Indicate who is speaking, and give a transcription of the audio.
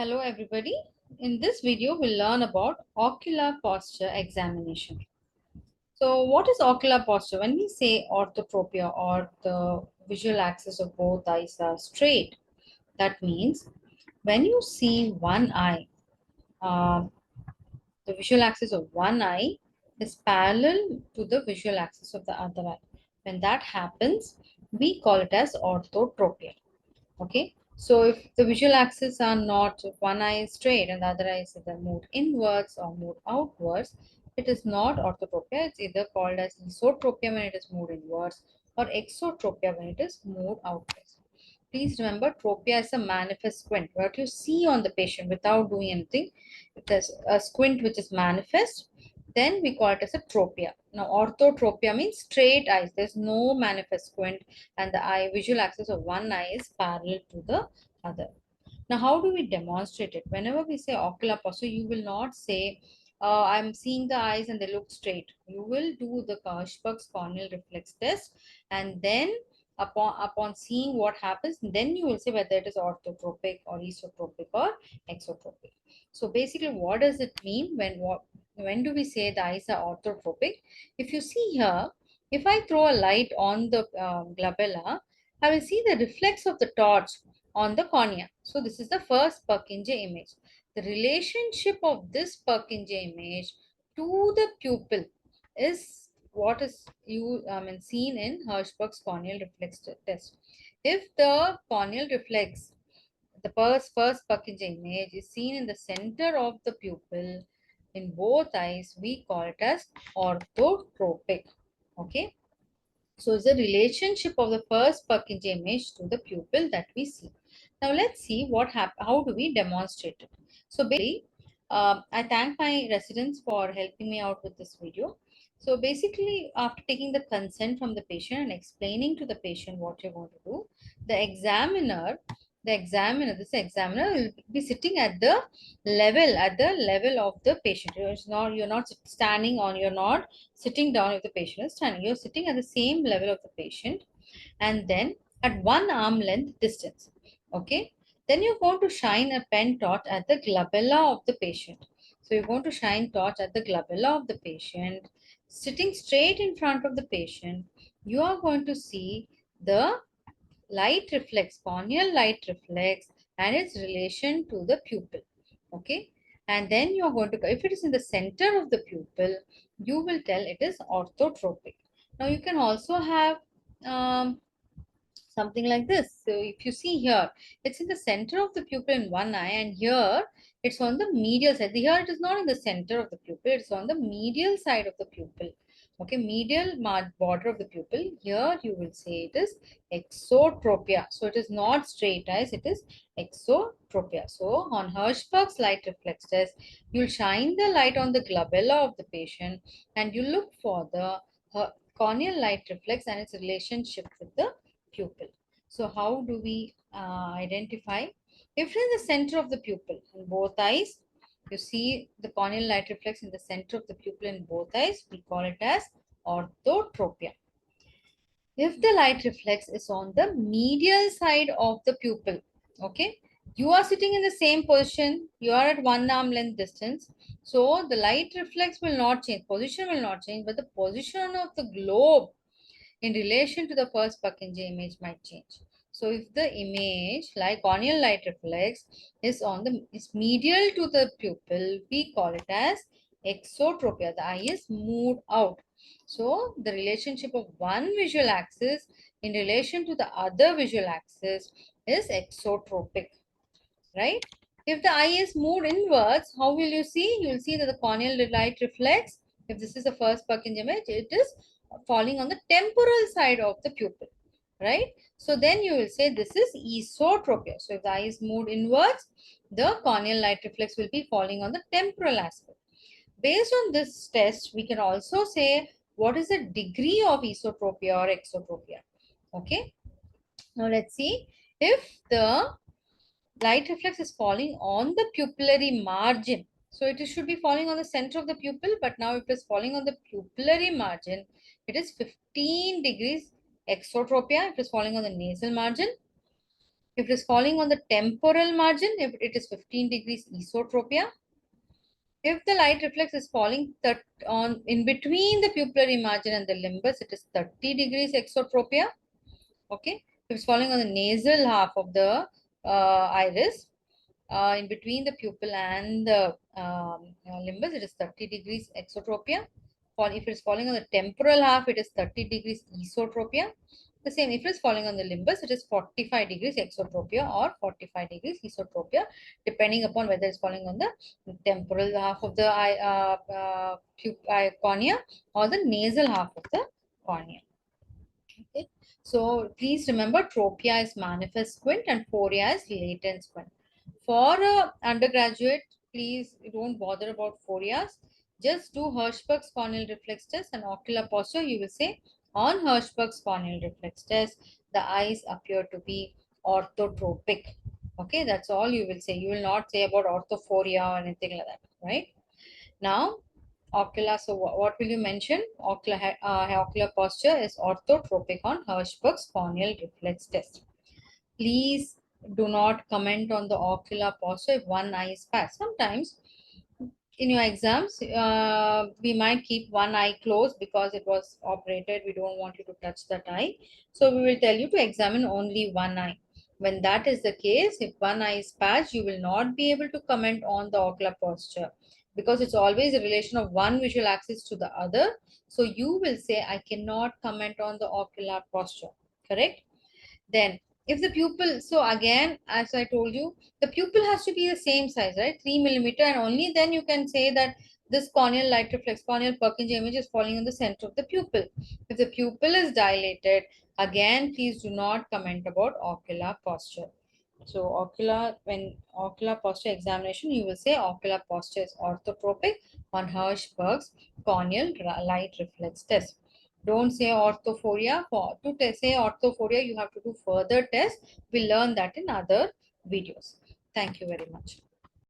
Speaker 1: Hello everybody. In this video, we'll learn about ocular posture examination. So what is ocular posture? When we say orthotropia or the visual axis of both eyes are straight, that means when you see one eye, uh, the visual axis of one eye is parallel to the visual axis of the other eye. When that happens, we call it as orthotropia. Okay, so if the visual axis are not, if one eye is straight and the other eye is either moved inwards or moved outwards, it is not orthotropia. It's either called as esotropia when it is moved inwards or exotropia when it is moved outwards. Please remember, tropia is a manifest squint, what you see on the patient without doing anything. If there's a squint which is manifest, then we call it as a tropia. Now, orthotropia means straight eyes. There's no manifest squint and the eye visual axis of one eye is parallel to the other. Now, how do we demonstrate it? Whenever we say ocular posture, you will not say, I'm seeing the eyes and they look straight. You will do the Hirschberg's corneal reflex test, and then upon seeing what happens, then you will say whether it is orthotropic or esotropic or exotropic. So basically, what does it mean when do we say the eyes are orthotropic? If you see here, if I throw a light on the glabella, I will see the reflex of the torch on the cornea. So this is the first Purkinje image. The relationship of this Purkinje image to the pupil is what is seen in Hirschberg's corneal reflex test. If the corneal reflex, the first Purkinje image, is seen in the center of the pupil in both eyes, we call it as orthotropic. Okay. So it's the relationship of the first Purkinje image to the pupil that we see. Now let's see how do we demonstrate it. So basically, I thank my residents for helping me out with this video. So basically, after taking the consent from the patient and explaining to the patient what you're going to do, this examiner will be sitting at the level of the patient. You're not standing on, you're not sitting down if the patient is standing. You're sitting at the same level of the patient and then at one arm length distance. Okay. Then you're going to shine a pen torch at the glabella of the patient. So you're going to shine torch at the glabella of the patient, sitting straight in front of the patient. You are going to see the light reflex, corneal light reflex, and its relation to the pupil. Okay. And then you're going to, if it is in the center of the pupil, you will tell it is orthotropic. Now you can also have something like this. So if you see here, it's in the center of the pupil in one eye, and here it's on the medial side. Here it is not in the center of the pupil, it's on the medial side of the pupil. Okay, medial border of the pupil. Here you will say it is exotropia. So it is not straight eyes, it is exotropia. So on Hirschberg's light reflex test, you'll shine the light on the glabella of the patient and you look for the corneal light reflex and its relationship with the pupil. So how do we identify? If in the center of the pupil in both eyes, you see the corneal light reflex in the center of the pupil in both eyes, we call it as orthotropia. If the light reflex is on the medial side of the pupil, okay, you are sitting in the same position, you are at one arm length distance, so the light reflex will not change, position will not change, but the position of the globe in relation to the first Purkinje image might change. So if the image like corneal light reflex is medial to the pupil, we call it as exotropia. The eye is moved out. So the relationship of one visual axis in relation to the other visual axis is exotropic, right? If the eye is moved inwards, how will you see? You will see that the corneal light reflex, if this is the first Purkinje image, it is falling on the temporal side of the pupil, right? So then you will say this is esotropia. So if the eye is moved inwards, the corneal light reflex will be falling on the temporal aspect. Based on this test, we can also say what is the degree of esotropia or exotropia. Okay. Now let's see if the light reflex is falling on the pupillary margin. So it should be falling on the center of the pupil, but now it is falling on the pupillary margin. It is 15 degrees exotropia. It is falling on the nasal margin. If it is falling on the temporal margin, if it is 15 degrees esotropia. If the light reflex is falling on in between the pupillary margin and the limbus, it is 30 degrees exotropia. Okay. If it's falling on the nasal half of the iris, in between the pupil and the limbus, it is 30 degrees exotropia. If it is falling on the temporal half, it is 30 degrees esotropia. The same, if it is falling on the limbus, it is 45 degrees exotropia or 45 degrees esotropia, depending upon whether it's falling on the temporal half of the cornea or the nasal half of the cornea. Okay. So please remember, tropia is manifest squint and phoria is latent squint. For undergraduate, please don't bother about phorias. Just do Hirschberg's corneal reflex test and ocular posture. You will say, on Hirschberg's corneal reflex test, the eyes appear to be orthotropic. Okay, that's all you will say. You will not say about orthophoria or anything like that, right? Now, ocular, so what will you mention? Ocular posture is orthotropic on Hirschberg's corneal reflex test. Please do not comment on the ocular posture if one eye is bad. Sometimes in your exams, we might keep one eye closed because it was operated. We don't want you to touch that eye. So we will tell you to examine only one eye. When that is the case, if one eye is patched, you will not be able to comment on the ocular posture because it's always a relation of one visual axis to the other. So you will say, I cannot comment on the ocular posture. Correct? Then, if the pupil, so again, as I told you, the pupil has to be the same size, right? 3 millimeter, and only then you can say that this corneal light reflex, corneal Purkinje image is falling in the center of the pupil. If the pupil is dilated, again, please do not comment about ocular posture. So, when ocular posture examination, you will say ocular posture is orthotropic on Hirschberg's corneal light reflex test. Don't say orthophoria. Say orthophoria, you have to do further tests. We'll learn that in other videos. Thank you very much.